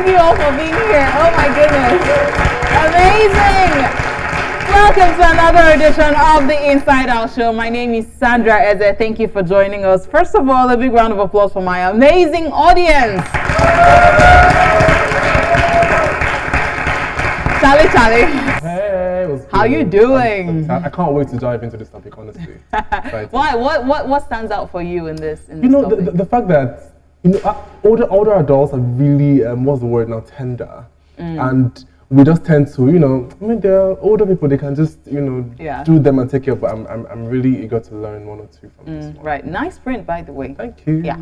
Thank you all for being here. Oh my goodness. Amazing. Welcome to another edition of the Inside Out Show. My name is Sandra Eze. Thank you for joining us. First of all, a big round of applause for my amazing audience. Charlie. Hey, how you doing? I can't wait to dive into this topic, honestly. Why? What stands out for you in this? The fact that older adults are really what's the word now, tender, and we just tend to, they're older people, they can just, do them and take care of. But I'm really eager to learn one or two from this one. Right, nice print, by the way. Thank you. Yeah.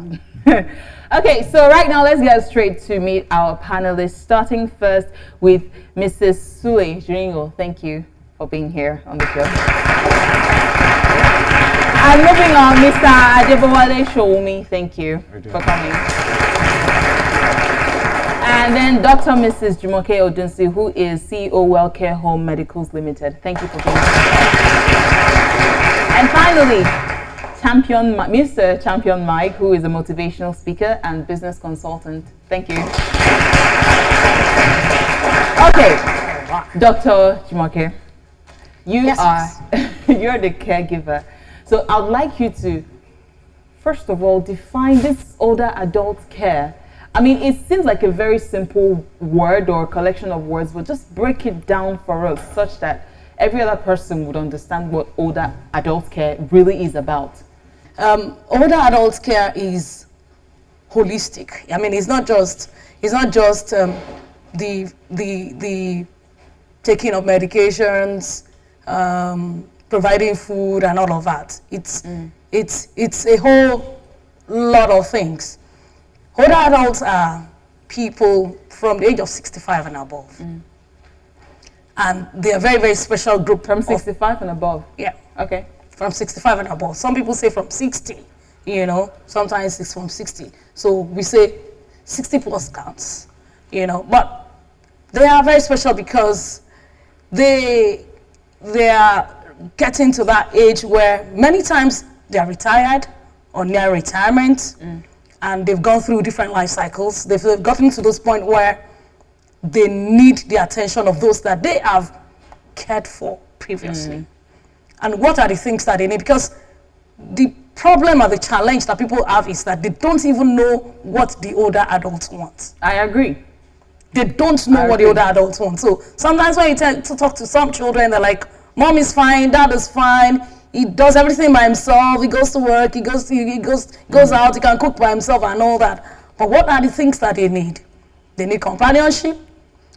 Okay, so right now let's get straight to meet our panelists. Starting first with Mrs. Sule Jiringo. Thank you for being here on the show. And moving on, Mr. Adebowale Shoumi. Thank you for coming. And then Dr. Mrs. Jumoke Odunsi, who is CEO Wellcare Home Medicals Limited. Thank you for being here. And finally, Mr. Champion Mike, who is a motivational speaker and business consultant. Thank you. Okay, Dr. Jumoke, you're the caregiver. So I'd like you to, first of all, define this older adult care. I mean, it seems like a very simple word or collection of words, but just break it down for us such that every other person would understand what older adult care really is about. Older adult care is holistic. I mean, it's not just the taking of medications, providing food, and all of that. It's a whole lot of things. Older adults are people from the age of 65 and above. And they're a very, very special group. From 65 and above? Yeah. Okay. From 65 and above. Some people say from 60, sometimes it's from 60. So we say 60 plus counts, But they are very special because they are getting to that age where many times they are retired or near retirement. And they've gone through different life cycles. They've gotten to this point where they need the attention of those that they have cared for previously. And what are the things that they need? Because the problem or the challenge that people have is that they don't even know what the older adults want. I agree. They don't know what the older adults want. So sometimes when you tend to talk to some children, they're like, Mom is fine, Dad is fine. He does everything by himself. He goes to work. He goes out. He can cook by himself and all that. But what are the things that they need? They need companionship.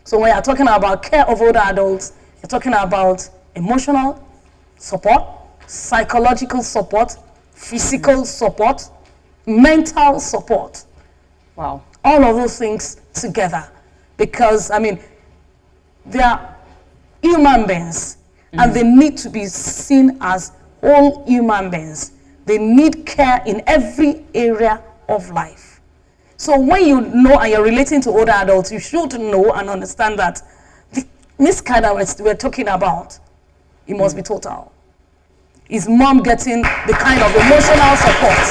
So when you're talking about care of older adults, you're talking about emotional support, psychological support, physical support, mental support. Wow. All of those things together. Because, they are human beings. And they need to be seen as all human beings. They need care in every area of life. So when you know and you're relating to older adults, you should know and understand that this kind of we're talking about, it must be total. Is mom getting the kind of emotional support?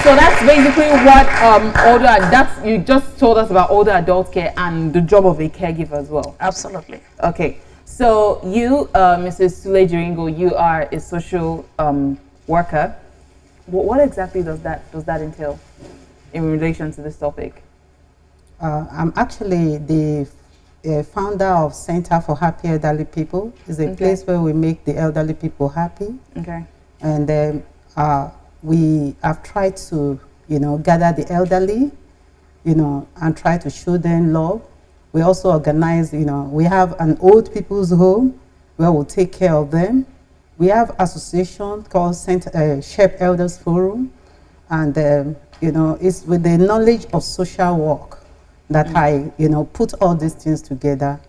So that's basically what you just told us about older adult care and the job of a caregiver as well. Absolutely. Okay. So you, Mrs. Sule Jiringo, you are a social worker. What exactly does that entail in relation to this topic? I'm actually the founder of Center for Happy Elderly People. It's a place where we make the elderly people happy. Okay. And we have tried to, gather the elderly, and try to show them love. We also organize, we have an old people's home where we'll take care of them. We have association called Shep Elders Forum. And, it's with the knowledge of social work that I, put all these things together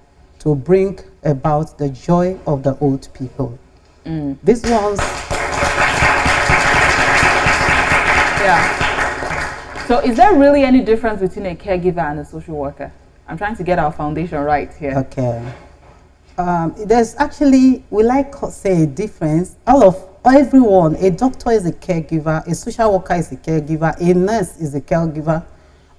to bring about the joy of the old people. These ones... Yeah. So is there really any difference between a caregiver and a social worker? I'm trying to get our foundation right here. Okay. There's actually, we like to say a difference. Everyone, a doctor is a caregiver, a social worker is a caregiver, a nurse is a caregiver.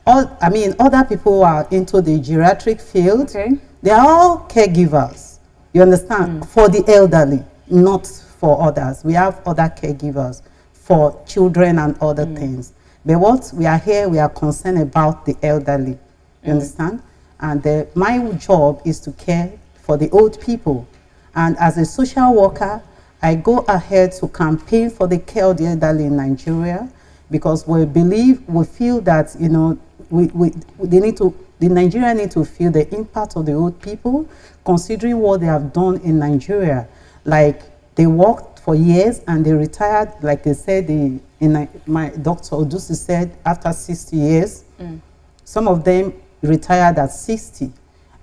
other people who are into the geriatric field, okay, they are all caregivers. You understand? For the elderly, not for others. We have other caregivers for children and other things. But what we are here, we are concerned about the elderly. You understand? And my job is to care for the old people. And as a social worker, I go ahead to campaign for the care of the elderly in Nigeria, because we feel that, you know, the Nigerians need to feel the impact of the old people, considering what they have done in Nigeria. Like, they worked for years and they retired, like they said, my Dr. Odusi said, after 60 years. Some of them retired at 60.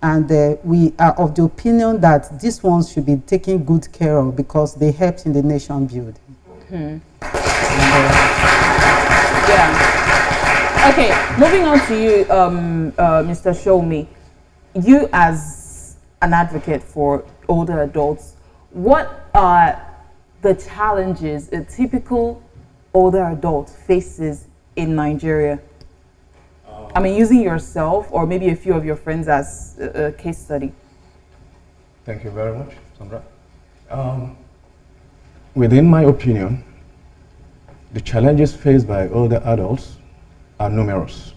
And we are of the opinion that these ones should be taken good care of because they helped in the nation building. Yeah. Okay, moving on to you, Mr. Shomi. You as an advocate for older adults, what are the challenges a typical older adult faces in Nigeria? I mean, using yourself or maybe a few of your friends as a case study. Thank you very much, Sandra. Within my opinion, the challenges faced by older adults are numerous.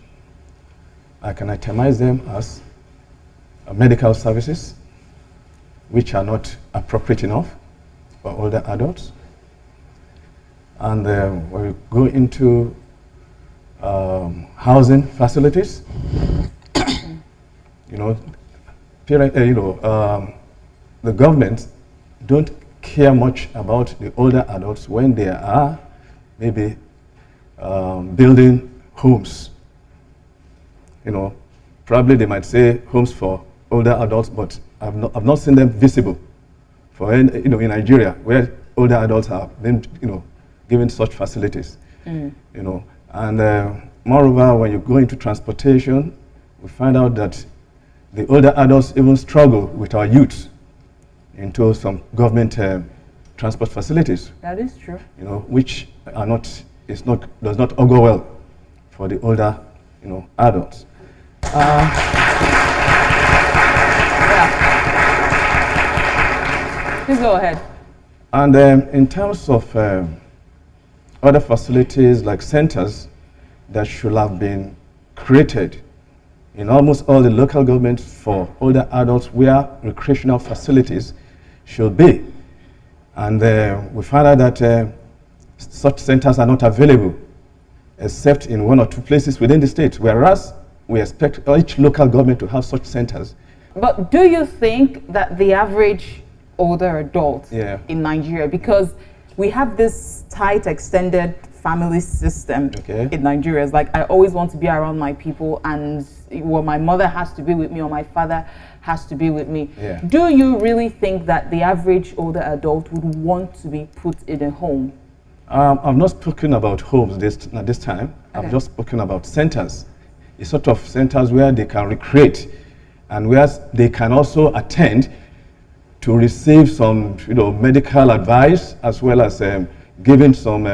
I can itemize them as medical services, which are not appropriate enough for older adults. And when we go into housing facilities, the government don't care much about the older adults when they are maybe building homes. You know, probably they might say homes for older adults, but I've not seen them visible for in Nigeria where older adults have been given such facilities. And moreover, when you go into transportation, we find out that the older adults even struggle with our youth into some government transport facilities. That is true. Which does not augur well for the older, adults. Please go ahead. And in terms of other facilities like centers that should have been created in almost all the local governments for older adults where recreational facilities should be. And we found out that such centers are not available except in one or two places within the state, whereas we expect each local government to have such centers. But do you think that the average older adult in Nigeria, because we have this tight extended family system in Nigeria, it's like I always want to be around my people, and my mother has to be with me or my father has to be with me. Do you really think that the average older adult would want to be put in a home? I've not spoken about homes this time. I've just spoken about centers. A sort of centers where they can recreate and where they can also attend to receive some medical advice, as well as giving some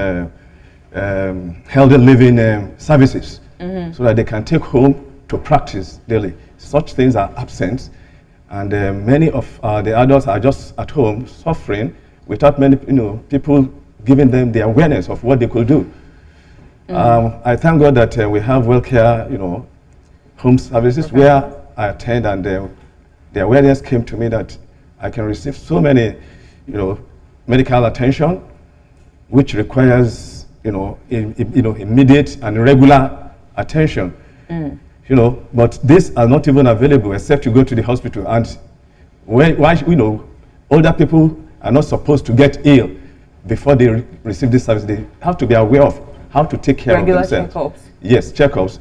healthy living services, so that they can take home to practice daily. Such things are absent, and many of the adults are just at home suffering without many people giving them the awareness of what they could do. I thank God that we have WellCare, home services where I attend, and the awareness came to me that I can receive so many, medical attention, which requires, immediate and regular attention. But these are not even available except you go to the hospital. And older people are not supposed to get ill before they receive this service. They have to be aware of how to take care of themselves. Regular checkups. Yes, checkups,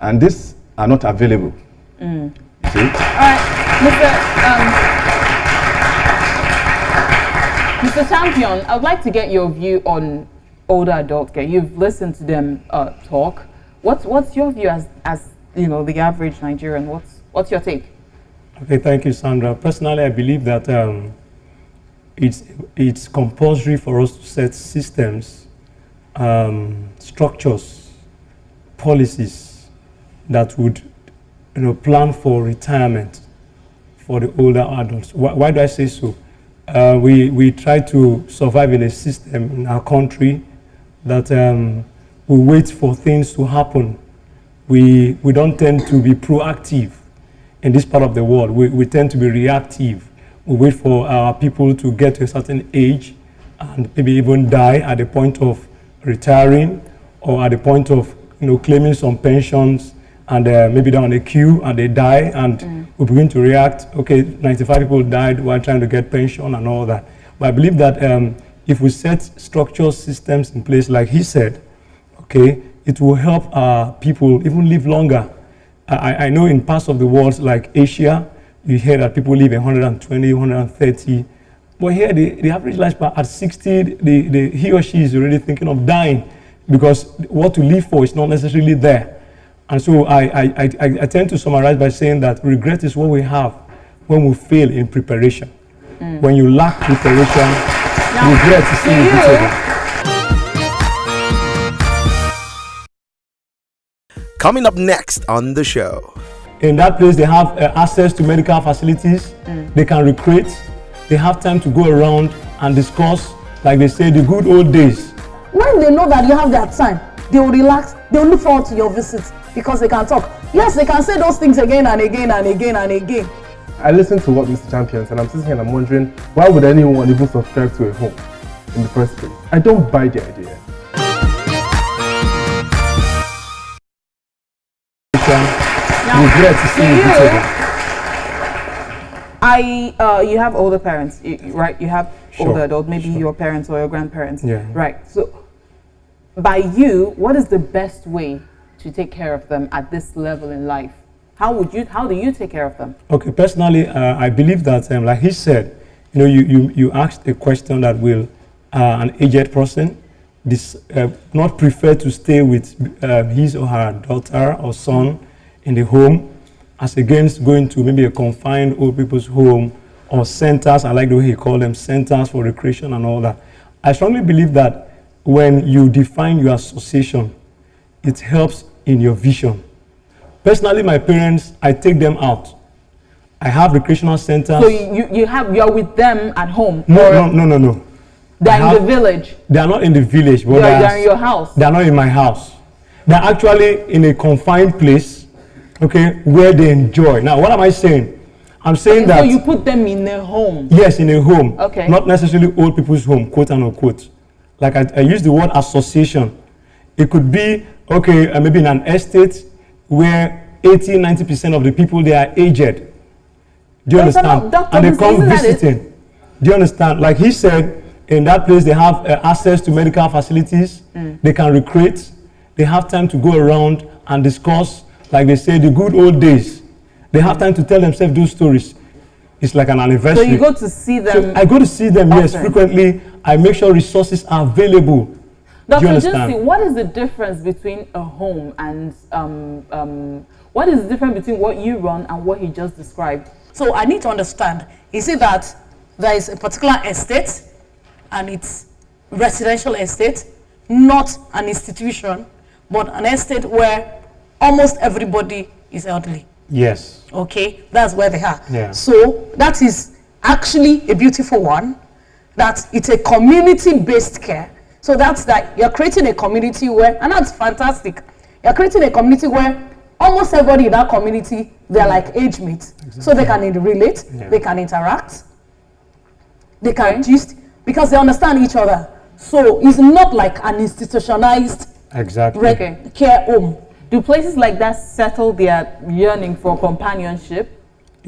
and these are not available. See? All right, Mr. Champion, I would like to get your view on older adult care. You've listened to them talk. What's your view as the average Nigerian? What's your take? Okay, thank you, Sandra. Personally, I believe that it's compulsory for us to set systems, structures, policies that would, plan for retirement for the older adults. Why do I say so? We try to survive in a system in our country that we wait for things to happen. We don't tend to be proactive in this part of the world. We tend to be reactive. We wait for our people to get to a certain age and maybe even die at the point of retiring or at the point of claiming some pensions, and maybe they're on a queue and they die, and we begin to react. Okay, 95 people died while trying to get pension and all that. But I believe that if we set structural systems in place, like he said, okay, it will help people even live longer. I know in parts of the world like Asia, you hear that people live 120, 130. But here, the average lifespan at 60, he or she is already thinking of dying because what to live for is not necessarily there. And so I tend to summarize by saying that regret is what we have when we fail in preparation. When you lack preparation, regret is inevitable. Coming up next on the show. In that place, they have access to medical facilities. They can recruit. They have time to go around and discuss, like they say, the good old days. When they know that you have that time, they will relax. They will look forward to your visits because they can talk. Yes, they can say those things again and again and again and again. I listen to what Mr. Champion said, and I'm sitting here and I'm wondering, why would anyone even subscribe to a home in the first place? I don't buy the idea. Regret is inevitable. You have older parents, right? You have older adults, maybe your parents or your grandparents, right? So, by you, what is the best way to take care of them at this level in life? How do you take care of them? Okay, personally, I believe that, like he said, you asked a question that will an aged person not prefer to stay with his or her daughter or son in the home, as against going to maybe a confined old people's home or centers. I like the way he called them, centers for recreation and all that. I strongly believe that when you define your association, it helps in your vision. Personally, my parents, I take them out. I have recreational centers. So you're with them at home? No. They're in the village? They are not in the village, but they're in your house? They are not in my house. They're actually in a confined place, okay, where they enjoy. Now, what am I saying? I'm saying that... So you put them in a home? Yes, in a home. Okay. Not necessarily old people's home, quote and unquote. Like I use the word association. It could be, okay, maybe in an estate where 80-90% of the people, they are aged. Do you understand? And they come visiting. Do you understand? Like he said, in that place, they have access to medical facilities. They can recruit. They have time to go around and discuss, like they say, the good old days. They have time to tell themselves those stories. It's like an anniversary. So you go to see them? So I go to see them, yes, frequently. I make sure resources are available. Dr. Jinsi, what is the difference between a home and what is the difference between what you run and what he just described? So I need to understand, is it that there is a particular estate and it's residential estate, not an institution, but an estate where almost everybody is elderly? Yes. Okay, that's where they are. Yeah. So that is actually a beautiful one. That it's a community-based care. So that's that you're creating a community where, and that's fantastic. You're creating a community where almost everybody in that community, they're like age mates. Exactly. So they can relate, they can interact, they can gist, because they understand each other. So it's not like an institutionalized care home. Do places like that settle their yearning for companionship?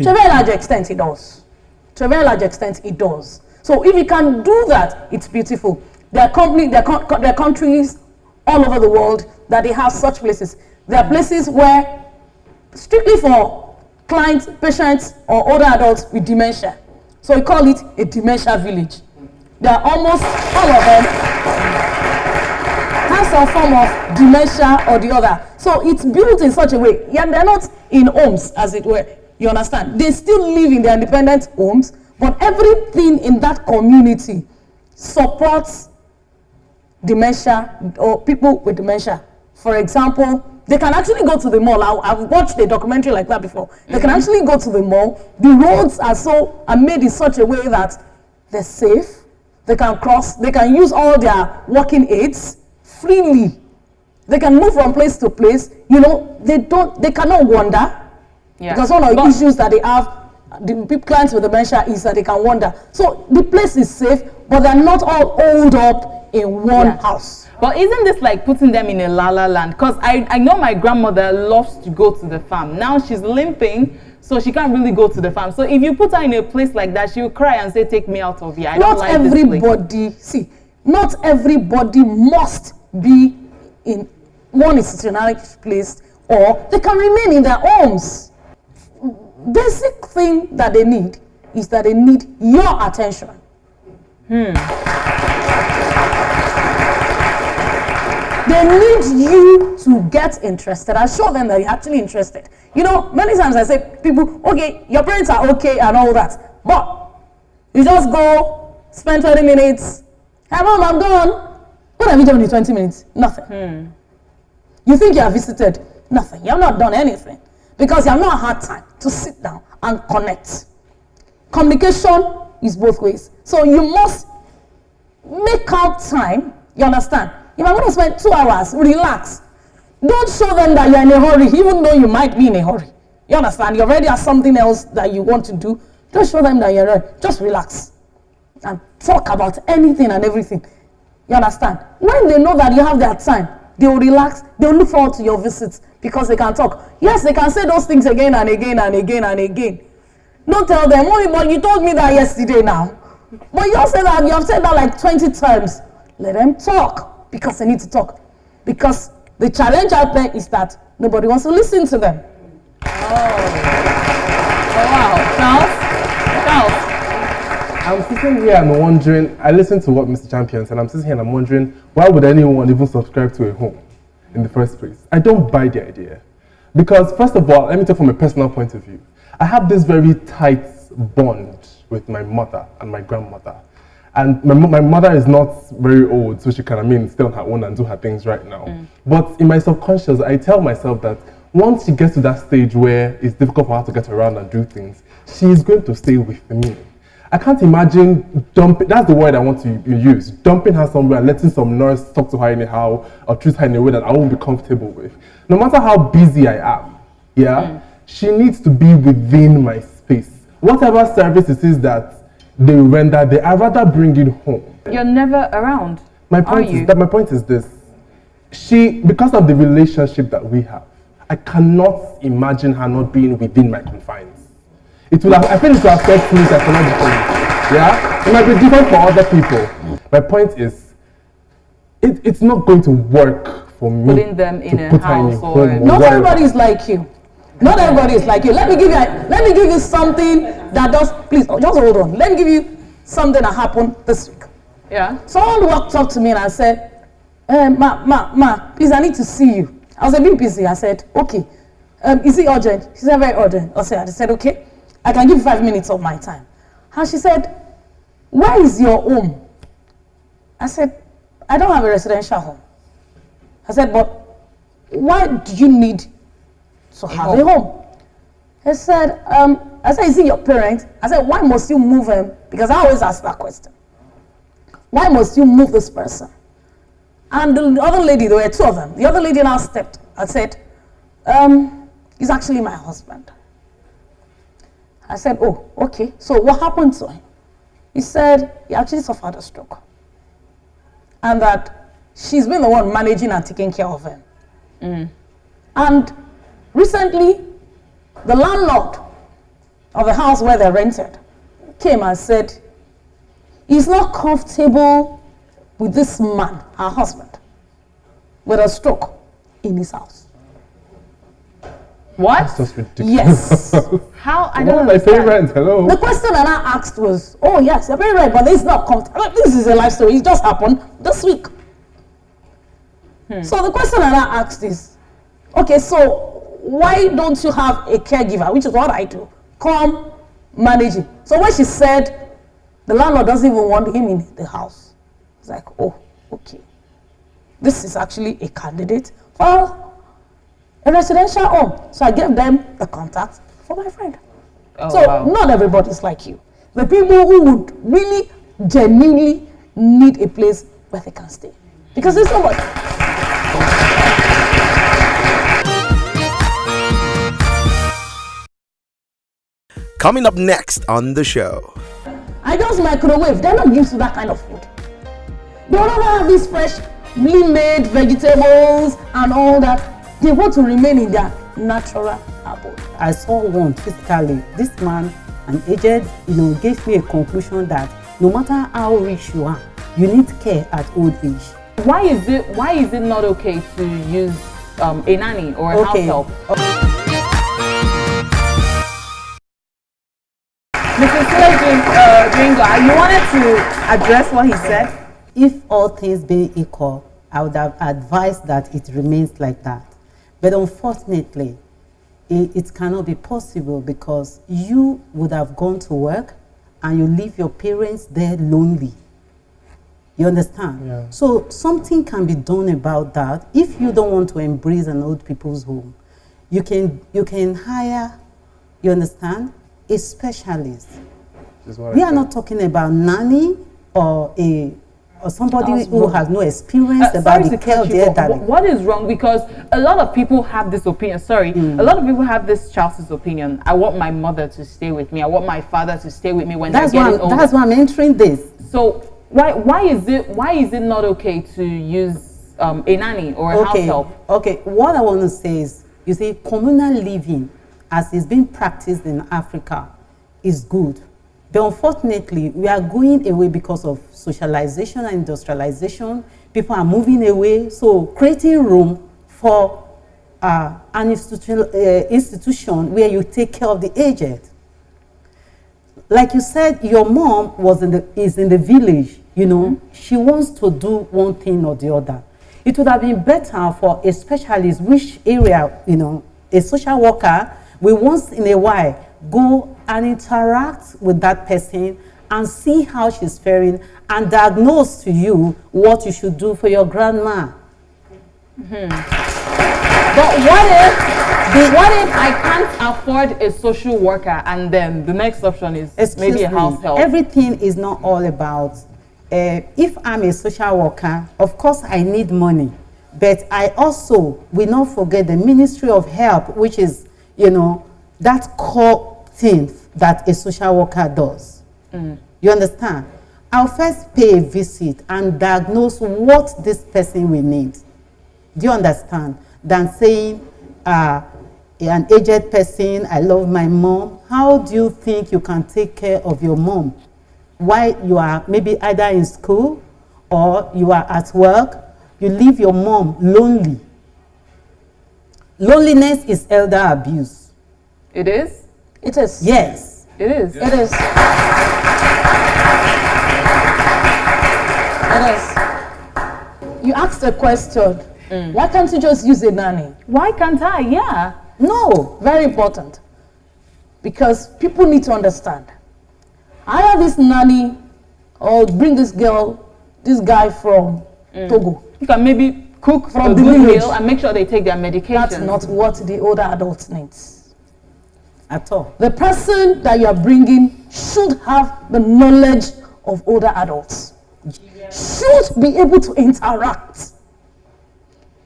To a very large extent, it does. To a very large extent, it does. So if you can do that, it's beautiful. There are countries all over the world that they have such places. There are places where, strictly for clients, patients, or older adults with dementia. So we call it a dementia village. There are almost all of them have some form of dementia or the other. So it's built in such a way. Yeah, they're not in homes, as it were. You understand? They still live in their independent homes, but everything in that community supports dementia or people with dementia. For example, They can actually go to the mall. I've watched a documentary like that before. They can actually go to the mall. The roads are made in such a way that they're safe. They can cross. They can use all their walking aids freely. They can move from place to place. You know, they cannot wander. Yeah. Because one of the issues that they have, the clients with dementia, is that they can wander. So the place is safe, but they're not all holed up in one house. But isn't this like putting them in a la-la land? Because I know my grandmother loves to go to the farm. Now she's limping, so she can't really go to the farm. So if you put her in a place like that, she will cry and say, take me out of here. I don't like this place. Not everybody must be in one institutionalized place, or they can remain in their homes. Basic thing that they need is that they need your attention. They need you to get interested and show them that you're actually interested. You know, many times I say, people, okay, your parents are okay and all that, but you just go, spend 20 minutes, hey mom, I'm gone. What have you done in 20 minutes? Nothing. You think you have visited? Nothing. You have not done anything because you have not had time to sit down and connect. Communication is both ways. So you must make out time, you understand? If I'm going to spend 2 hours, relax. Don't show them that you're in a hurry, even though you might be in a hurry. You understand? You already have something else that you want to do. Don't show them that you're in a hurry. Just relax. And talk about anything and everything. You understand? When they know that you have their time, they will relax. They will look forward to your visits because they can talk. Yes, they can say those things again and again and again and again. Don't tell them, oh, but you told me that yesterday now. But you have said that like 20 times. Let them talk. Because they need to talk. Because the challenge out there is that nobody wants to listen to them. Oh wow. Charles? I'm sitting here and wondering, I listened to what Mr. Champion said, and I'm sitting here and I'm wondering, why would anyone even subscribe to a home in the first place? I don't buy the idea. Because first of all, let me talk from a personal point of view. I have this very tight bond with my mother and my grandmother. And my mother is not very old, so she can, stay on her own and do her things right now. But in my subconscious, I tell myself that once she gets to that stage where it's difficult for her to get around and do things, she is going to stay with me. I can't imagine dumping, that's the word I want to use, dumping her somewhere and letting some nurse talk to her anyhow or treat her in a way that I won't be comfortable with. No matter how busy I am, she needs to be within my space. Whatever service it is that they render, I'd rather bring it home. You're never around. My point is this. Because of the relationship that we have, I cannot imagine her not being within my confines. I feel it will affect me psychologically. Yeah? It might be different for other people. My point is, it's not going to work for me. Putting them in a house or... Not everybody is like you. Not everybody is like you. Let me give you something that does. Please, just hold on. Let me give you something that happened this week. Yeah. Someone walked up to me and I said, Ma, please, I need to see you. I was a bit busy. I said, okay. Is it urgent? She said, very urgent. I said, okay. I can give you 5 minutes of my time. And she said, where is your home? I said, I don't have a residential home. I said, but why do you need to have a home? He said, I said, is it your parents? I said, why must you move him? Because I always ask that question. Why must you move this person? And the other lady, there were two of them. The other lady now stepped and said, he's actually my husband. I said, oh, okay. So what happened to him? He said he actually suffered a stroke. And that she's been the one managing and taking care of him. And recently, the landlord of the house where they rented came and said, he's not comfortable with this man, her husband, with a stroke in his house. What? That's just ridiculous. Yes. How? I don't understand. My parents, hello. The question that I asked was, oh yes, you're very right, but this is not comfortable. This is a life story. It just happened this week. So the question that I asked is, okay, so why don't you have a caregiver, which is what I do, come manage it? So when she said the landlord doesn't even want him in the house, it's like, oh, okay. This is actually a candidate for a residential home. So I gave them the contact for my friend. Oh, so wow. not everybody's like you. The people who would really genuinely need a place where they can stay. Because there's so much. Coming up next on the show. I just microwave. They're not used to that kind of food. They don't have these freshly made vegetables and all that. They want to remain in their natural abode. I saw one physically. This man, an aged, gave me a conclusion that no matter how rich you are, you need care at old age. Why is it not okay to use a nanny or a house help? Mrs. Ringo, you wanted to address what he said? If all things being equal, I would have advised that it remains like that. But unfortunately, it cannot be possible because you would have gone to work and you leave your parents there lonely. You understand? Yeah. So something can be done about that. If you don't want to embrace an old people's home, you can hire, you understand, a specialist. We are not talking about nanny or somebody who has no experience about the care of the elderly. What is wrong? Because a lot of people have this opinion. A lot of people have this child's opinion. I want my mother to stay with me. I want my father to stay with me when they're getting older. That's why I'm entering this. So why is it not okay to use a nanny or a house help? Okay. What I want to say is, you see, communal living, as is being practiced in Africa, is good. But unfortunately, we are going away because of socialization and industrialization. People are moving away, so creating room for an institution where you take care of the aged. Like you said, your mom is in the village, she wants to do one thing or the other. It would have been better for a specialist, which area, a social worker will once in a while go and interact with that person and see how she's faring and diagnose to you what you should do for your grandma. But what if I can't afford a social worker and then the next option is maybe a house help? Everything is not all about, if I'm a social worker, of course I need money, but I also will not forget the Ministry of Health, which is, that core thing that a social worker does. You understand? I'll first pay a visit and diagnose what this person will need. Do you understand? Than saying, an aged person, I love my mom. How do you think you can take care of your mom while you are maybe either in school or you are at work? You leave your mom lonely. Loneliness is elder abuse. It is? It is. Yes. It is. It is. It is. You asked a question. Why can't you just use a nanny? Why can't I? Yeah. No, very important. Because people need to understand. I have this nanny or bring this guy from Togo. You can maybe cook from a the good village meal and make sure they take their medication. That's not what the older adult needs. At all. The person that you are bringing should have the knowledge of older adults. Should be able to interact.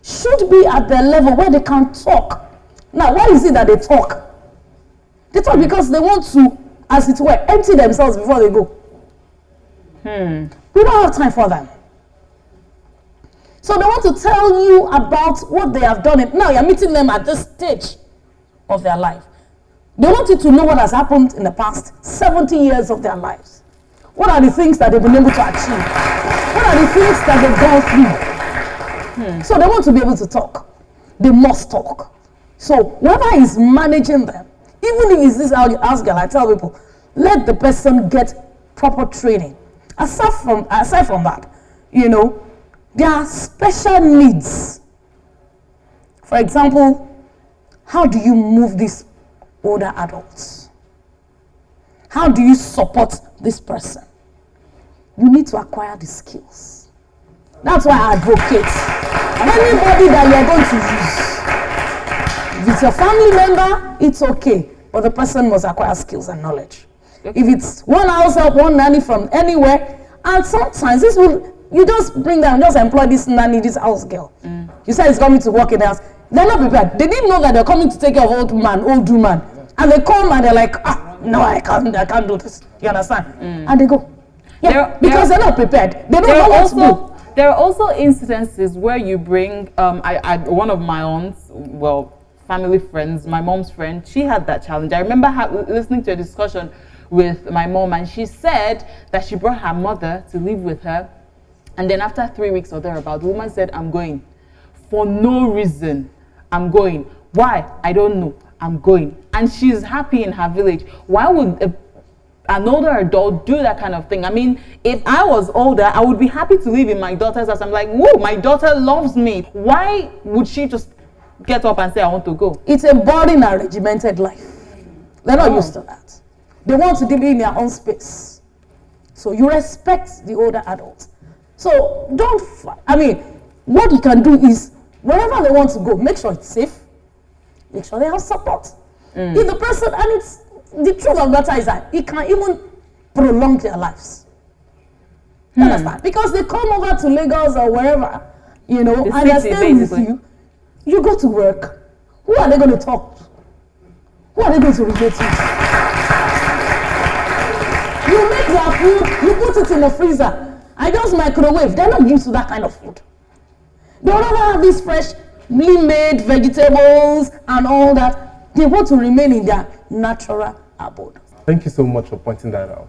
Should be at the level where they can talk. Now, why is it that they talk? They talk because they want to, as it were, empty themselves before they go. We don't have time for them. So they want to tell you about what they have done. Now you're meeting them at this stage of their life. They want you to know what has happened in the past 70 years of their lives. What are the things that they've been able to achieve? What are the things that they've gone through? So they want to be able to talk. They must talk. So whoever is managing them, even if it's this house girl, I tell people, let the person get proper training. Aside from that, there are special needs. For example, how do you move these older adults? How do you support this person? You need to acquire the skills. That's why I advocate anybody that you're going to use, If it's your family member, it's okay. But the person must acquire skills and knowledge. If it's one house help, one nanny from anywhere, and sometimes you just bring them, just employ this nanny, this house girl. You say it's coming to work in the house. They're not prepared. They didn't know that they're coming to take care of old woman. And they come and they're like, no, I can't do this. You understand? And they go, because they're not prepared. They don't know what to do. There are also incidences where you bring, one of my aunts, family friends, my mom's friend, she had that challenge. I remember listening to a discussion with my mom, and she said that she brought her mother to live with her, and then after 3 weeks or thereabout, the woman said, I'm going. For no reason, I'm going. Why? I don't know. I'm going. And she's happy in her village. Why would an older adult do that kind of thing? I mean, if I was older, I would be happy to live in my daughter's house. I'm like, whoa, my daughter loves me. Why would she just get up and say, I want to go? It's a boring and regimented life. They're not used to that. They want to be in their own space. So you respect the older adults. So what you can do is, wherever they want to go, make sure it's safe. Make sure they have support. If the person, and it's the truth of the matter is that it can even prolong their lives. You understand? Because they come over to Lagos or wherever, and they're staying with you. You go to work. Who are they going to talk to? Who are they going to relate to? You make their food, you put it in the freezer. I just microwave. They're not used to that kind of food. They rather have these freshly made vegetables and all that. They want to remain in their natural abode. Thank you so much for pointing that out.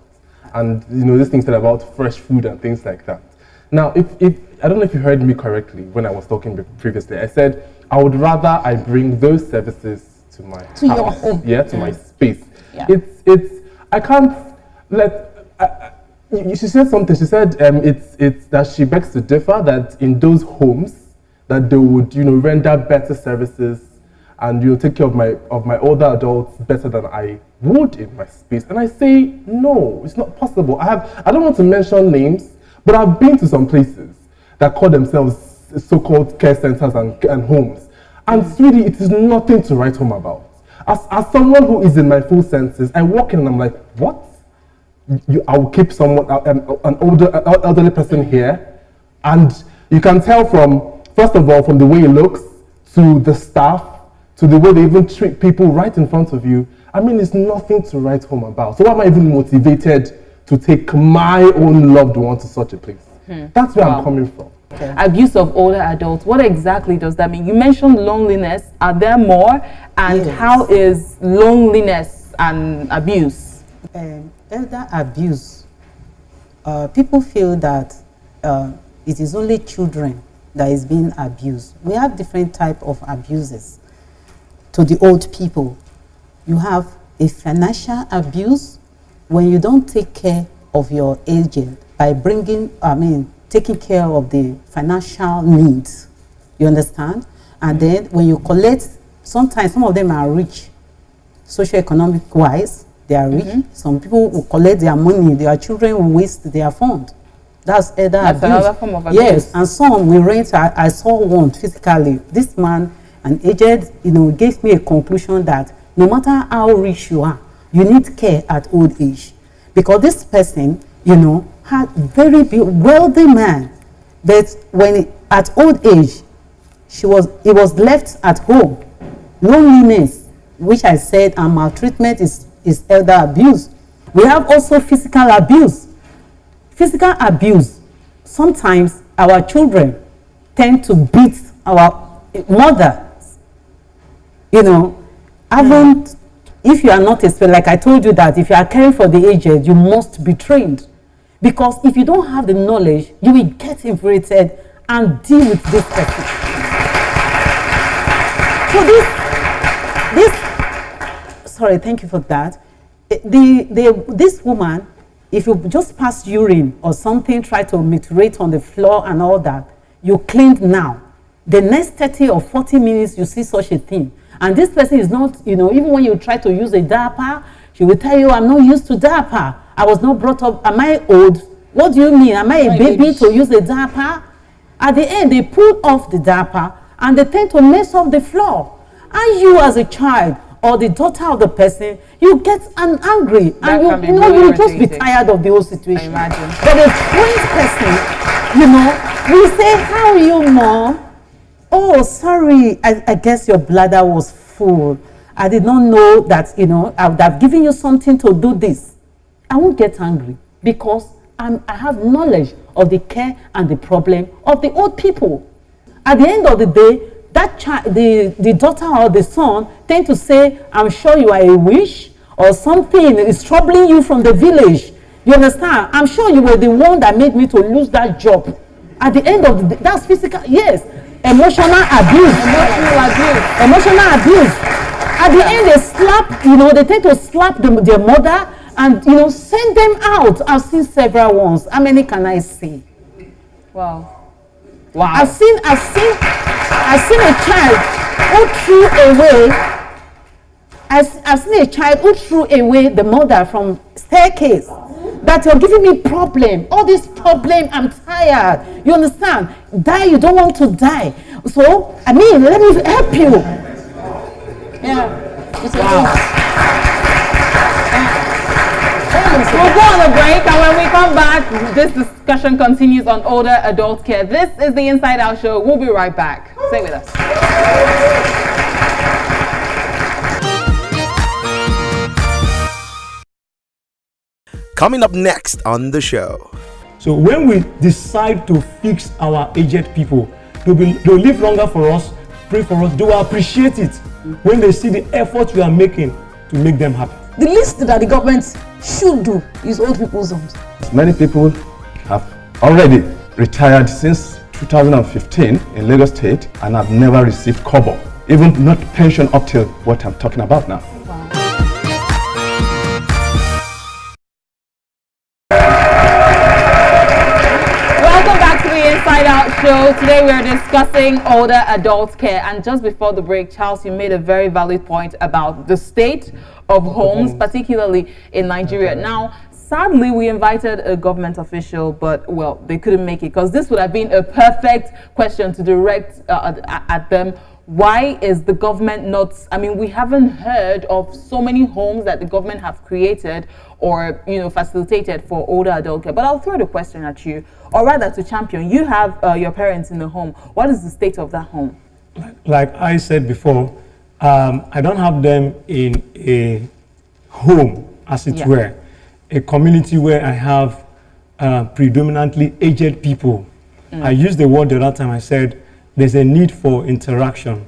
And this thing said about fresh food and things like that. Now, if I don't know if you heard me correctly when I was talking previously. I said I would rather I bring those services to my house, your home. To my space. Yeah. It's I can't let. She said something. She said it's that she begs to differ that in those homes that they would render better services and take care of my older adults better than I would in my space. And I say no, it's not possible. I don't want to mention names, but I've been to some places that call themselves so-called care centers and homes. And sweetie, it is nothing to write home about. As someone who is in my full senses, I walk in and I'm like, what? I will keep someone, an elderly person here, and you can tell first of all, from the way he looks, to the staff, to the way they even treat people right in front of you. I mean, it's nothing to write home about. So why am I even motivated to take my own loved one to such a place? That's where I'm coming from. Okay. Abuse of older adults, what exactly does that mean? You mentioned loneliness. Are there more? And how is loneliness and abuse? Elder abuse, people feel that it is only children that is being abused. We have different type of abuses to the old people. You have a financial abuse when you don't take care of your agent by taking care of the financial needs. You understand? And then when you collect, sometimes some of them are rich, socioeconomic wise, they are rich. Some people will collect their money, their children will waste their fund. That's abuse. Another form of abuse. Yes, and some we rent. I saw one physically. This man, an agent, gave me a conclusion that no matter how rich you are, you need care at old age, because this person, had very wealthy man, but at old age, he was left at home. Loneliness, which I said, and maltreatment is elder abuse. We have also physical abuse. Physical abuse, sometimes our children tend to beat our mothers. If you are not like I told you that if you are caring for the aged, you must be trained. Because if you don't have the knowledge, you will get infuriated and deal with this person. So sorry, thank you for that. This woman, if you just pass urine or something, try to mutilate on the floor and all that, you cleaned now. The next 30 or 40 minutes, you see such a thing. And this person is not, even when you try to use a diaper, she will tell you, I'm not used to diaper. I was not brought up. Am I old? What do you mean? Am I a baby to use a diaper? At the end, they pull off the diaper and they tend to mess up the floor. And you as a child or the daughter of the person, you get angry and you just be tired of the whole situation. Imagine. But a trained person, we say, how are you, Mom? Oh, sorry, I guess your bladder was full. I did not know that, I would have given you something to do this. I won't get angry because I have knowledge of the care and the problem of the old people. At the end of the day, that child, the daughter or the son tend to say, I'm sure you are a witch or something is troubling you from the village. You understand? I'm sure you were the one that made me to lose that job. At the end of the day, that's physical, yes. Emotional abuse. Emotional abuse. At the end, they slap, they tend to slap their mother and, send them out. I've seen several ones. How many can I see? Wow. I've seen a child who threw away, I've seen a child who threw away the mother from staircase. That you're giving me problem. All this problem, I'm tired. You understand? Die, you don't want to die. So, let me help you. Yeah. Wow. We'll go on a break, and when we come back, this discussion continues on older adult care. This is the Inside Out Show. We'll be right back. Stay with us. Coming up next on the show. So when we decide to fix our aged people, they'll live longer for us, pray for us, they will appreciate it when they see the effort we are making to make them happy. The least that the government should do is old people's homes. Many people have already retired since 2015 in Lagos State and have never received kobo, even not pension up till what I'm talking about now. Inside Out Show. Today we are discussing older adult care, and just before the break, Charles, you made a very valid point about the state of homes, particularly in Nigeria. Now, sadly, we invited a government official, but well, they couldn't make it because this would have been a perfect question to direct at them. Why is the government not, we haven't heard of so many homes that the government have created or, facilitated for older adult care. But I'll throw the question at you, or rather to Champion. You have your parents in the home. What is the state of that home? Like I said before, I don't have them in a home, as it were, a community where I have predominantly aged people. I used the word the other time. I said, there's a need for interaction.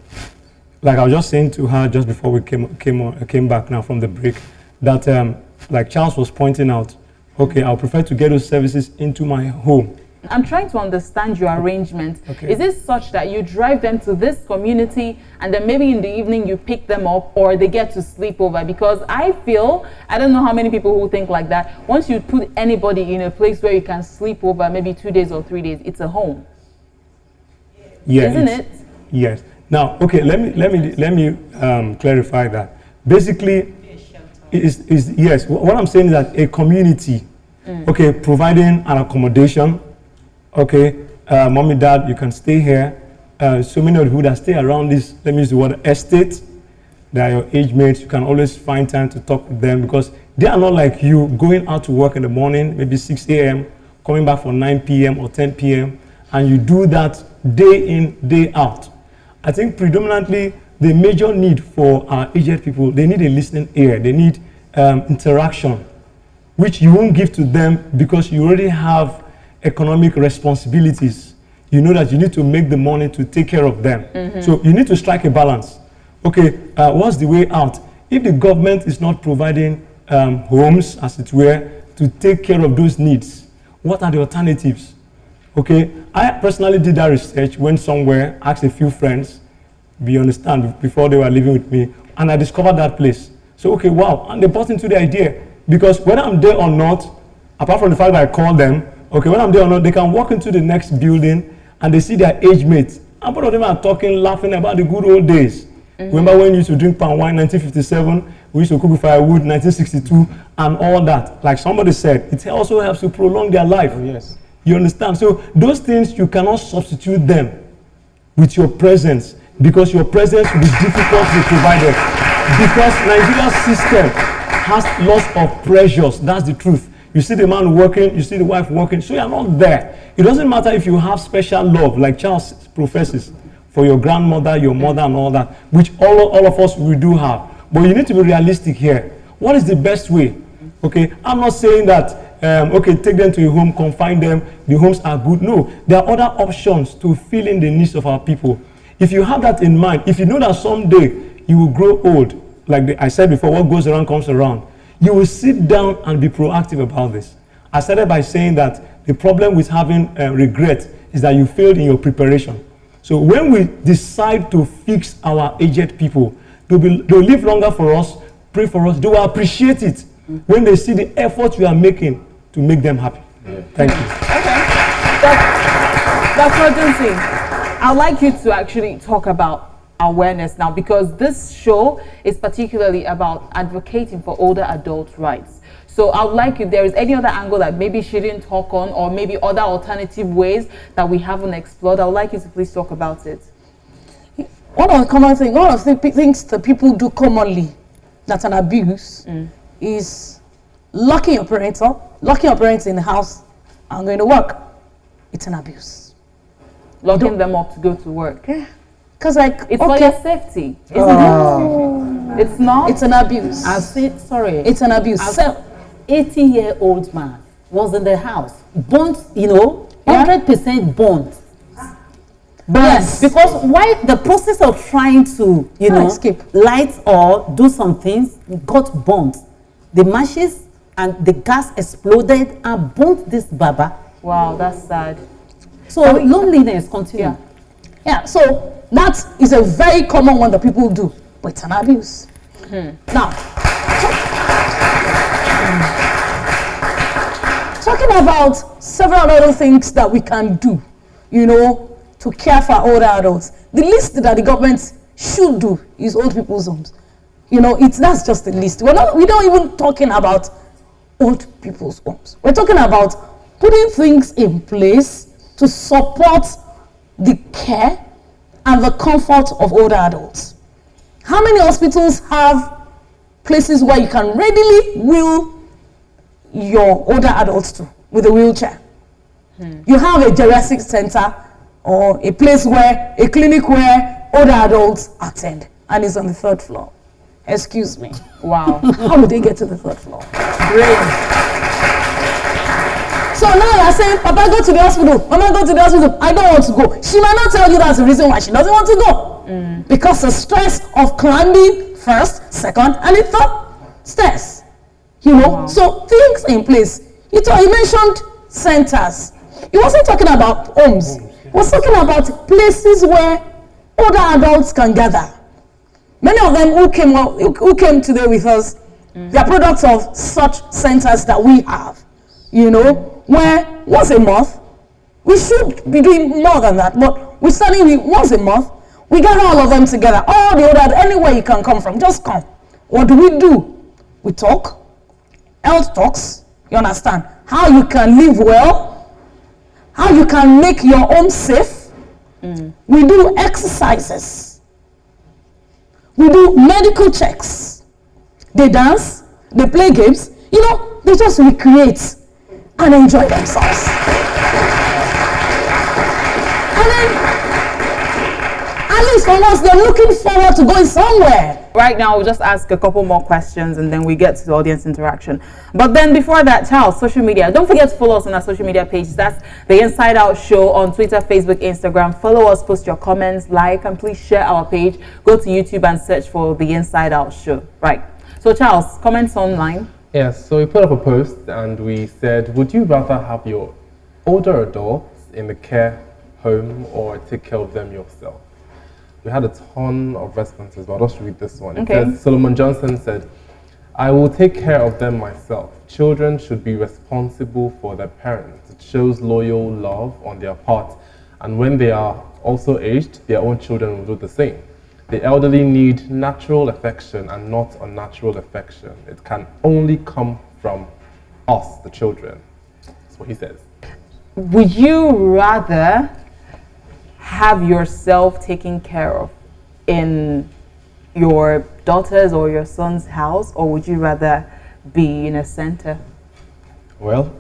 Like I was just saying to her just before we came back now from the break, that like Charles was pointing out, okay, I'll prefer to get those services into my home. I'm trying to understand your arrangement. Okay. Is it such that you drive them to this community and then maybe in the evening you pick them up, or they get to sleep over? Because I feel, I don't know how many people who think like that, once you put anybody in a place where you can sleep over maybe 2 days or 3 days, it's a home. Yeah, isn't it? Yes. Now, okay, let me clarify that. Basically, yes. What I'm saying is that a community, okay, providing an accommodation, okay, mom and dad, you can stay here. So many of you that stay around this, let me use the word estate, they are your age mates. You can always find time to talk with them because they are not like you going out to work in the morning, maybe 6 a.m., coming back for 9 p.m. or 10 p.m., and you do that day in, day out. I think predominantly the major need for our aged people, they need a listening ear. They need interaction, which you won't give to them because you already have economic responsibilities. You know that you need to make the money to take care of them. So you need to strike a balance. Okay, what's the way out? If the government is not providing homes, as it were, to take care of those needs, what are the alternatives? Okay, I personally did that research, went somewhere, asked a few friends, you understand, before they were living with me, and I discovered that place. So, okay, wow, and they bought into the idea, because whether I'm there or not, apart from the fact that I called them, okay, when I'm there or not, they can walk into the next building and they see their age mates, and both of them are talking, laughing about the good old days. Remember when you used to drink palm wine, 1957, we used to cook with firewood, 1962, and all that. Like somebody said, it also helps to prolong their life. Oh, yes. You understand? So those things, you cannot substitute them with your presence. because your presence will be difficult to provide them. Because Nigeria's system has lots of pressures. That's the truth. You see the man working, you see the wife working, so you're not there. It doesn't matter if you have special love, like Charles professes, for your grandmother, your mother, and all that, which all of us we do have. But you need to be realistic here. What is the best way? Okay, I'm not saying that, okay, take them to a home, confine them, the homes are good. No, there are other options to fill in the needs of our people. If you have that in mind, if you know that someday you will grow old, like I said before, what goes around comes around, you will sit down and be proactive about this. I started by saying that the problem with having regret is that you failed in your preparation. So when we decide to fix our aged people, they'll live longer for us, pray for us, they will appreciate it when they see the effort we are making to make them happy. Yeah. Thank you. Okay. Dr. Johnson, I'd like you to actually talk about awareness now, because this show is particularly about advocating for older adult rights. So I would like, if there is any other angle that maybe she didn't talk on, or maybe other alternative ways that we haven't explored, I would like you to please talk about it. One of the things that people do commonly that's an abuse is locking your parents up, locking your parents in the house and going to work. It's an abuse. Locking them up to go to work. Yeah. Because it's for your safety. It's not. It's an abuse. It's an abuse. 80-year-old man was in the house, burnt, 100% burnt. Yes. Because why the process of trying to, light or do some things got burnt. The matches and the gas exploded and burnt this baba. Wow, that's sad. So loneliness continues. Yeah, so that is a very common one that people do, but it's an abuse. Now, talking about several other things that we can do, to care for older adults. The least that the government should do is old people's homes. That's just the least. We're not even talking about old people's homes. We're talking about putting things in place to support the care and the comfort of older adults. How many hospitals have places where you can readily wheel your older adults to with a wheelchair? You have a geriatric center or a clinic where older adults attend, and it's on the 3rd floor. Excuse me. Wow. How would they get to the 3rd floor? Great. So now you're saying, Papa, go to the hospital. Mama, go to the hospital. I don't want to go. She might not tell you that's the reason why she doesn't want to go. Because the stress of climbing 1st, 2nd, and the 3rd stairs. Wow. So things in place. You mentioned centers. He wasn't talking about homes. He was talking about places where older adults can gather. Many of them who came today with us, they are products of such centers that we have. Where once a month, we should be doing more than that, but we're starting once a month, we gather all of them together, all the older, anywhere you can come from, just come. What do? We talk, health talks, you understand, how you can live well, how you can make your home safe. We do exercises, we do medical checks, they dance, they play games, they just recreate and enjoy themselves. And then, at least for us, they're looking forward to going somewhere. Right now, we'll just ask a couple more questions and then we get to the audience interaction. But then before that, Charles, social media. Don't forget to follow us on our social media pages. That's The Inside Out Show on Twitter, Facebook, Instagram. Follow us, post your comments, like, and please share our page. Go to YouTube and search for The Inside Out Show. Right. So, Charles, comments online. Yes, so we put up a post and we said, would you rather have your older adults in the care home or take care of them yourself? We had a ton of responses, but I'll just read this one. Okay. It says, Solomon Johnson said, I will take care of them myself. Children should be responsible for their parents. It shows loyal love on their part. And when they are also aged, their own children will do the same. The elderly need natural affection and not unnatural affection. It can only come from us, the children. That's what he says. Would you rather have yourself taken care of in your daughter's or your son's house, or would you rather be in a center? Well,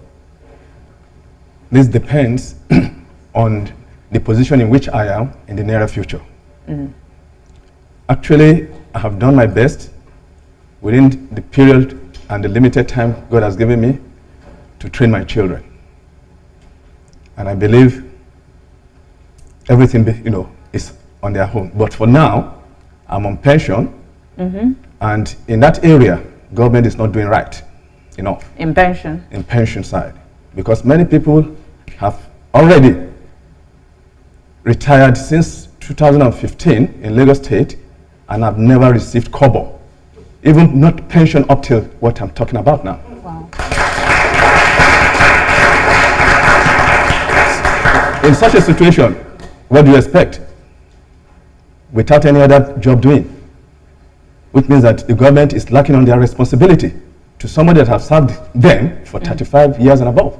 this depends on the position in which I am in the near future. Actually, I have done my best within the period and the limited time God has given me to train my children. And I believe everything, is on their own. But for now, I'm on pension, and in that area, government is not doing right enough. In pension? In pension side. Because many people have already retired since 2015 in Lagos State and have never received kobo. Even not pension up till what I'm talking about now. Wow. In such a situation, what do you expect? Without any other job doing. Which means that the government is lacking on their responsibility to somebody that has served them for 35 years and above.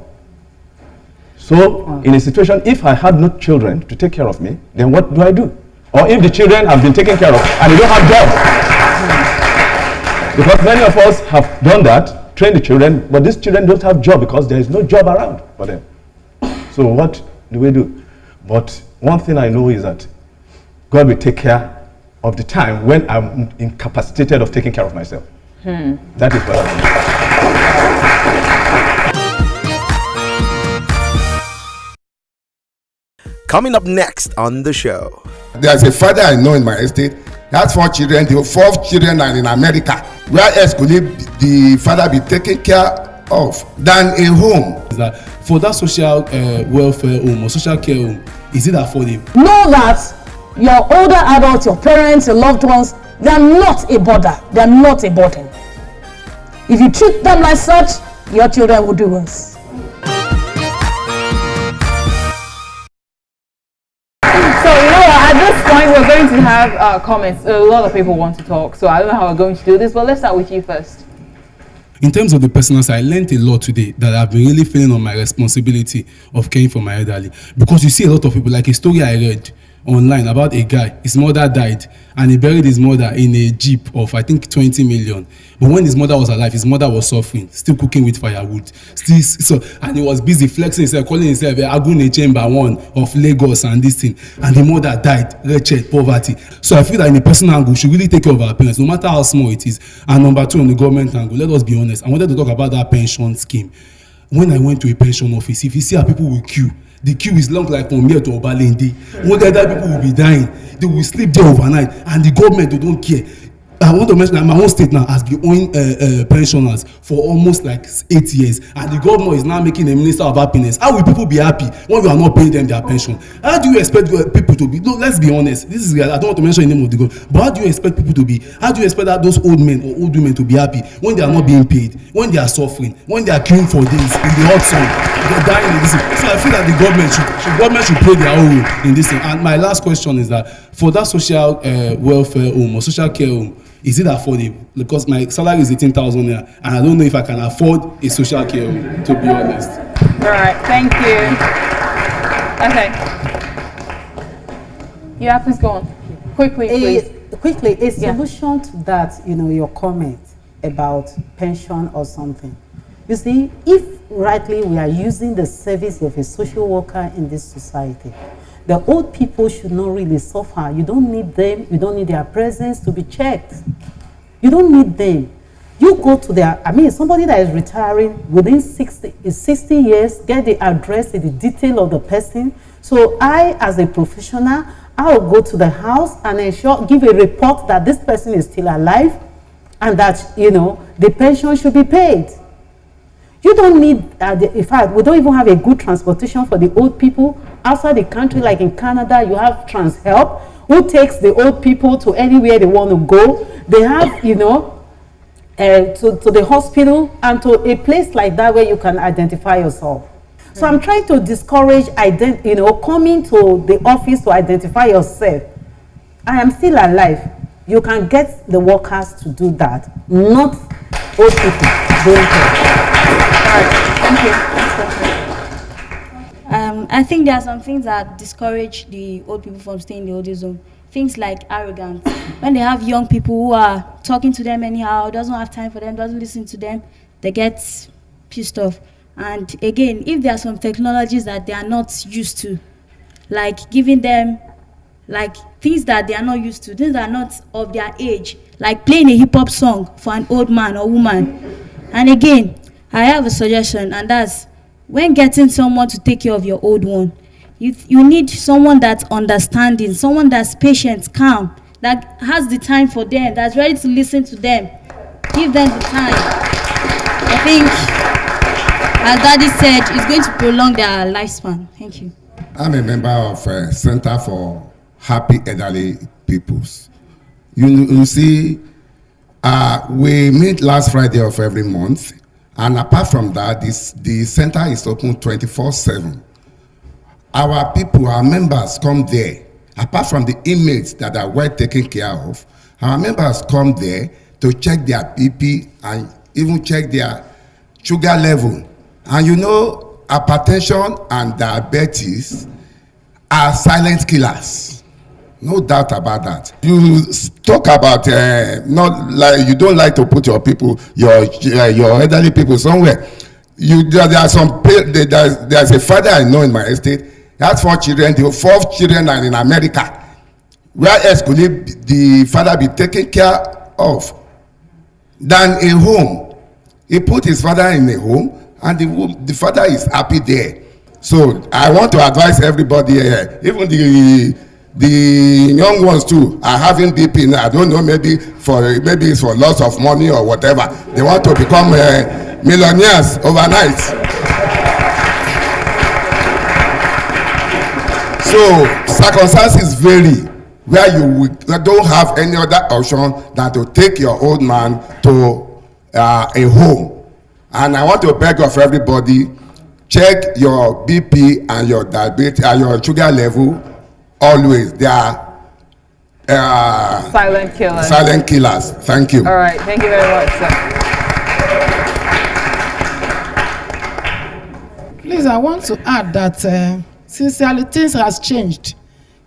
So, in a situation, if I had no children to take care of me, then what do I do? Or if the children have been taken care of and they don't have jobs. Because many of us have done that, trained the children, but these children don't have job because there is no job around for them. So what do we do? But one thing I know is that God will take care of the time when I'm incapacitated of taking care of myself. That is what I think. Coming up next on the show. There's a father I know in my estate. He has 4 children. The 4 children are in America. Where else could the father be taken care of than a home? Is that for that social welfare home or social care home, is it affordable? Know that your older adults, your parents, your loved ones, they are not a bother. They are not a burden. If you treat them like such, your children will do worse. So, at this point, we're going to have comments. A lot of people want to talk, so I don't know how we're going to do this, but let's start with you first. In terms of the personal side, I learned a lot today that I've been really feeling on my responsibility of caring for my elderly. Because you see a lot of people, like a story I read online about a guy, his mother died and he buried his mother in a jeep of I think 20 million. But when his mother was alive, his mother was suffering, still cooking with firewood, and he was busy flexing himself, calling himself Agune Chamber 1 of Lagos and this thing. And the mother died, wretched, poverty. So I feel that in a personal angle, we should really take care of our parents, no matter how small it is. And number 2, on the government angle, let us be honest. I wanted to talk about that pension scheme. When I went to a pension office, if you see how people will queue, the queue is long like from here to Obalende. One other people will be dying. They will sleep there overnight, and the government, they don't care. I want to mention that my own state now has been owing pensioners for almost like 8 years, and the governor is now making a minister of happiness. How will people be happy when you are not paying them their pension? How do you expect people to be? No, let's be honest. This is real. I don't want to mention the name of the government, but how do you expect people to be? How do you expect that those old men or old women to be happy when they are not being paid, when they are suffering, when they are queuing for days in the hot sun, they're dying in this thing? So I feel that the government should play their own role in this thing. And my last question is that for that social welfare home or social care home, is it affordable? Because my salary is 18,000 naira, and I don't know if I can afford a social care home, to be honest. All right, thank you. Okay. Yeah, please go on. Quickly, please. Quickly, a solution to that, your comment about pension or something. You see, if rightly we are using the service of a social worker in this society, the old people should not really suffer. You don't need them. You don't need their presence to be checked. You don't need them. You go to somebody that is retiring within 60 years, get the address, the detail of the person. So I, as a professional, I will go to the house and give a report that this person is still alive and that, the pension should be paid. You don't need, in fact, we don't even have a good transportation for the old people. Outside the country, like in Canada, you have TransHelp, who takes the old people to anywhere they want to go. They have, to the hospital and to a place like that where you can identify yourself. So I'm trying to discourage, coming to the office to identify yourself. I am still alive. You can get the workers to do that, not old people doing it. Thank you. I think there are some things that discourage the old people from staying in the old age home. things like arrogance. When they have young people who are talking to them anyhow, doesn't have time for them, doesn't listen to them, they get pissed off. And again, if there are some technologies that they are not used to, like giving them like things that they are not used to, things that are not of their age, like playing a hip-hop song for an old man or woman. And again, I have a suggestion, and that's when getting someone to take care of your old one, you need someone that's understanding, someone that's patient, calm, that has the time for them, that's ready to listen to them. Give them the time. I think, as Daddy said, it's going to prolong their lifespan. Thank you. I'm a member of Center for Happy Elderly Peoples. You see, we meet last Friday of every month, and apart from that, the center is open 24/7. Our people, our members come there. Apart from the inmates that are well taken care of, our members come there to check their BP and even check their sugar level. And you know, hypertension and diabetes are silent killers. No doubt about that. You talk about not like you don't like to put your people, your elderly people somewhere. There are some. There's a father I know in my estate. He has 4 children. The 4th children are in America. Where else could the father be taken care of than a home? He put his father in a home, and the father is happy there. So I want to advise everybody here, even the young ones too are having BP now. I don't know, maybe it's for loss of money or whatever. They want to become millionaires overnight. So circumstances vary where you don't have any other option than to take your old man to a home. And I want to beg of everybody, check your BP and your diabetes and your sugar level always. They are silent killers. Silent killers. Thank you. All right. Thank you very much, sir. Please, I want to add that sincerely things has changed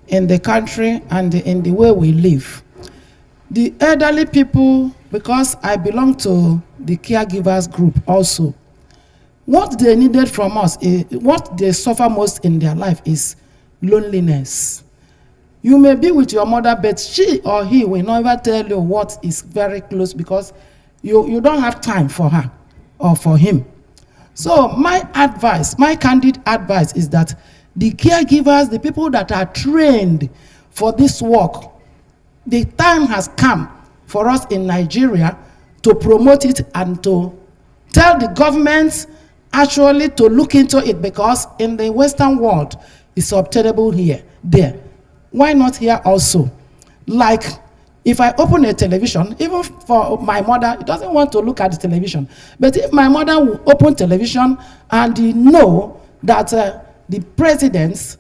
in the country and in the way we live. The elderly people, because I belong to the caregivers group also, what they needed from us, what they suffer most in their life is loneliness. You may be with your mother, but she or he will never tell you what is very close because you don't have time for her or for him. So my advice, my candid advice is that the caregivers, the people that are trained for this work, the time has come for us in Nigeria to promote it and to tell the governments actually to look into it, because in the Western world, it's obtainable there. Why not here also? Like, if I open a television, even for my mother, it doesn't want to look at the television. But if my mother will open television and know that the president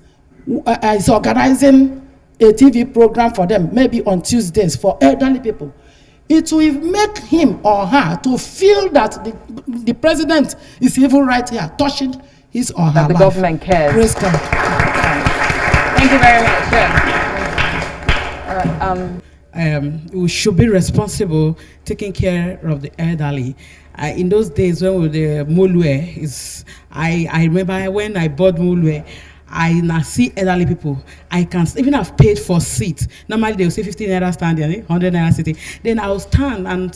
is organizing a TV program for them, maybe on Tuesdays for elderly people, it will make him or her to feel that the president is even right here, touching his or her that the life. Government cares. Praise God. Thank you very much. Yeah. All right. We should be responsible taking care of the elderly. In those days when we were the Molue, I remember when I bought Molue, I now see elderly people. I can even have paid for seats. Normally they will say 15 naira standing, 100 naira sitting. Then I will stand and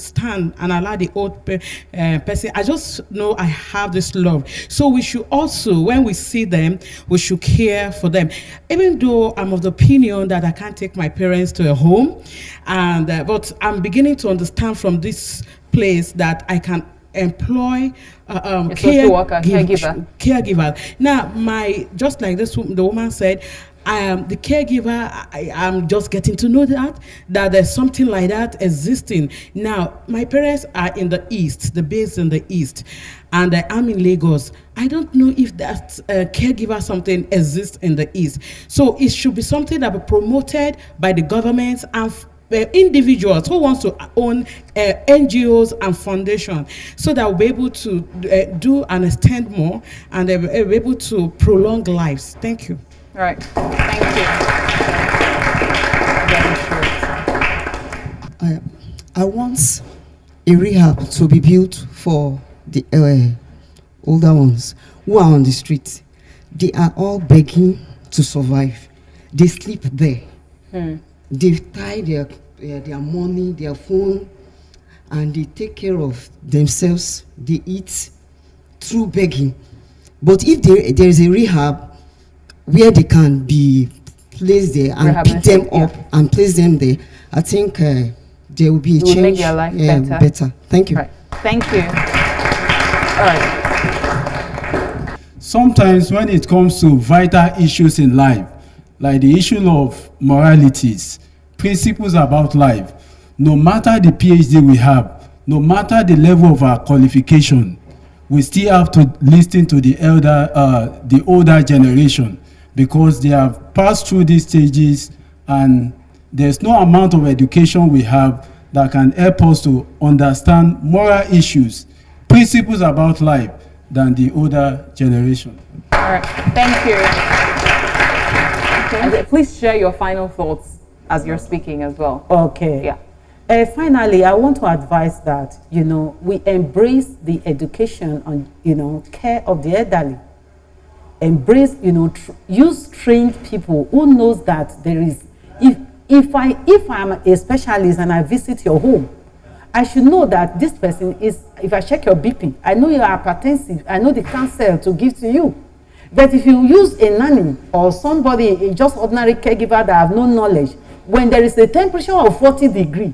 allow the old person. I just know I have this love. So we should also, when we see them, we should care for them. Even though I'm of the opinion that I can't take my parents to a home, and but I'm beginning to understand from this place that I can employ caregiver. Now, just like the woman said, the caregiver, I'm just getting to know that there's something like that existing. Now, my parents are in the east, the base in the east, and I'm in Lagos. I don't know if that caregiver something exists in the east. So it should be something that be promoted by the government and individuals who wants to own NGOs and foundations, so that we'll be able to do and extend more, and they'll be able to prolong lives. Thank you. All right. Thank you. I want a rehab to be built for the older ones who are on the street. They are all begging to survive. They sleep there. They tie their money, their phone, and they take care of themselves. They eat through begging. But if there is a rehab where they can be placed there and pick them up and place them there, I think there will be a change. Make their life better. Thank you. Right. Thank you. All right. Sometimes when it comes to vital issues in life, like the issue of moralities, principles about life, no matter the PhD we have, no matter the level of our qualification, we still have to listen to the older generation, because they have passed through these stages, and there's no amount of education we have that can help us to understand moral issues, principles about life, than the older generation. All right, thank you. Okay. Please share your final thoughts as you're speaking as well. Okay. Yeah. Finally, I want to advise that, we embrace the education on, care of the elderly. Embrace, use trained people who knows that there is, if I'm a specialist and I visit your home, I should know that this person is, if I check your BP, I know you are hypertensive, I know the cancer to give to you. But if you use a nanny or somebody, just ordinary caregiver that have no knowledge, when there is a temperature of 40 degrees,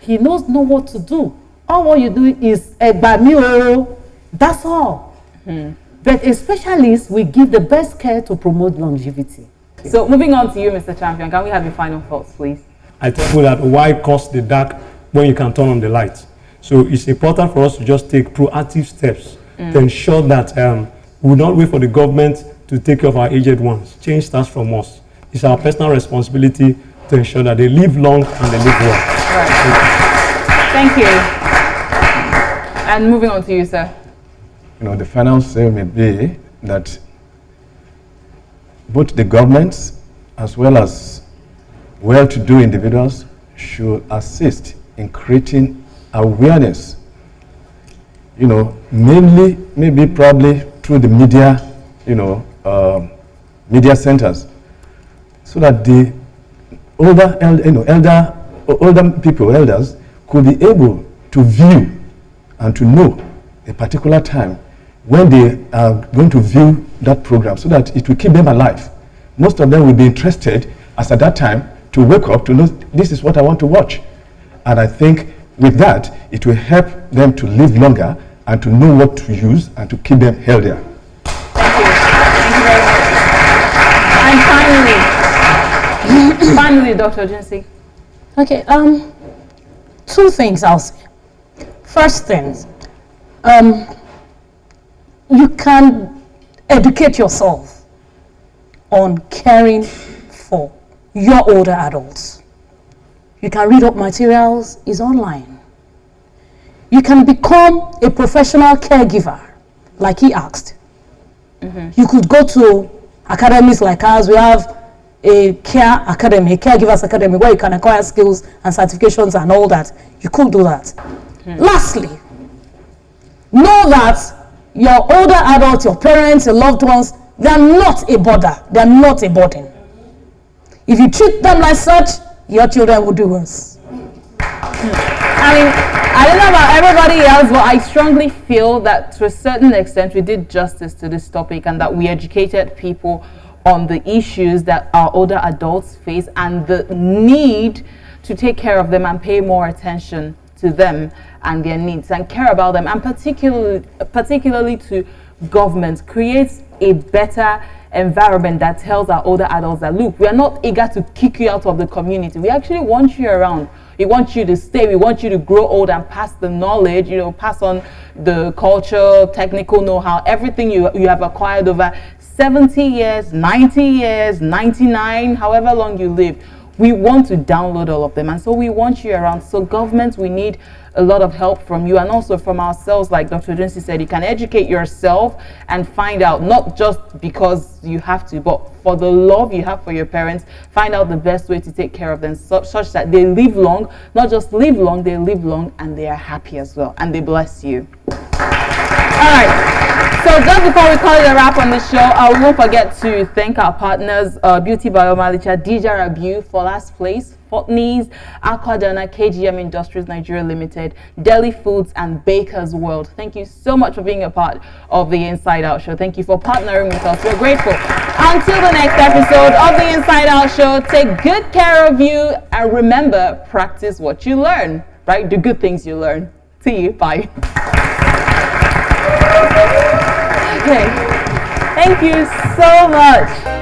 he knows not what to do. All what you do is, that's all. But a specialist will give the best care to promote longevity. So moving on to you, Mr. Champion, can we have your final thoughts, please? I tell you that why cause the dark when you can turn on the light? So it's important for us to just take proactive steps to ensure that we will not wait for the government to take care of our aged ones. Change starts from us. It's our personal responsibility to ensure that they live long and they live well. Right. Thank you. And moving on to you, sir. The final say may be that both the governments as well as well-to-do individuals should assist in creating awareness, mainly, maybe probably through the media, media centers, so that the older people, elders, could be able to view and to know a particular time when they are going to view that program, so that it will keep them alive. Most of them will be interested as at that time to wake up to know this is what I want to watch. And I think with that, it will help them to live longer and to know what to use and to keep them healthier. Thank you. Thank you very much. And finally, Dr. Jinsi. Okay, two things I'll say. First things, you can educate yourself on caring for your older adults. You can read up materials, is online. You can become a professional caregiver, like he asked. You could go to academies like ours. We have a care academy, a caregivers academy, where you can acquire skills and certifications and all that. You could do that. Lastly, know that your older adults, your parents, your loved ones, they are not a bother. They are not a burden. If you treat them like such, your children will do worse. I mean, I don't know about everybody else, but I strongly feel that to a certain extent we did justice to this topic, and that we educated people on the issues that our older adults face and the need to take care of them and pay more attention to them and their needs and care about them, and particularly to government, creates a better environment that tells our older adults that, look, we are not eager to kick you out of the community. We actually want you around. We want you to stay. We want you to grow old and pass the knowledge, pass on the culture, technical know-how, everything you have acquired over 70 years, 90 years, 99, however long you live. we want to download all of them, and so we want you around. So government, we need a lot of help from you, and also from ourselves. Like Dr. Jonesy said, you can educate yourself and find out, not just because you have to, but for the love you have for your parents, find out the best way to take care of them, such that they live long. Not just live long, they live long and they are happy as well, and they bless you. All right. So just before we call it a wrap on the show, I won't forget to thank our partners, Beauty by Omalicha, Dija Rabiu, For Last Place, Fortney's, Aquadana, KGM Industries Nigeria Limited, Deli Foods, and Baker's World. Thank you so much for being a part of the Inside Out Show. Thank you for partnering with us. We're grateful. Until the next episode of the Inside Out Show, take good care of you, and remember, practice what you learn, right? The good things you learn. See you. Bye. Okay. Thank you so much.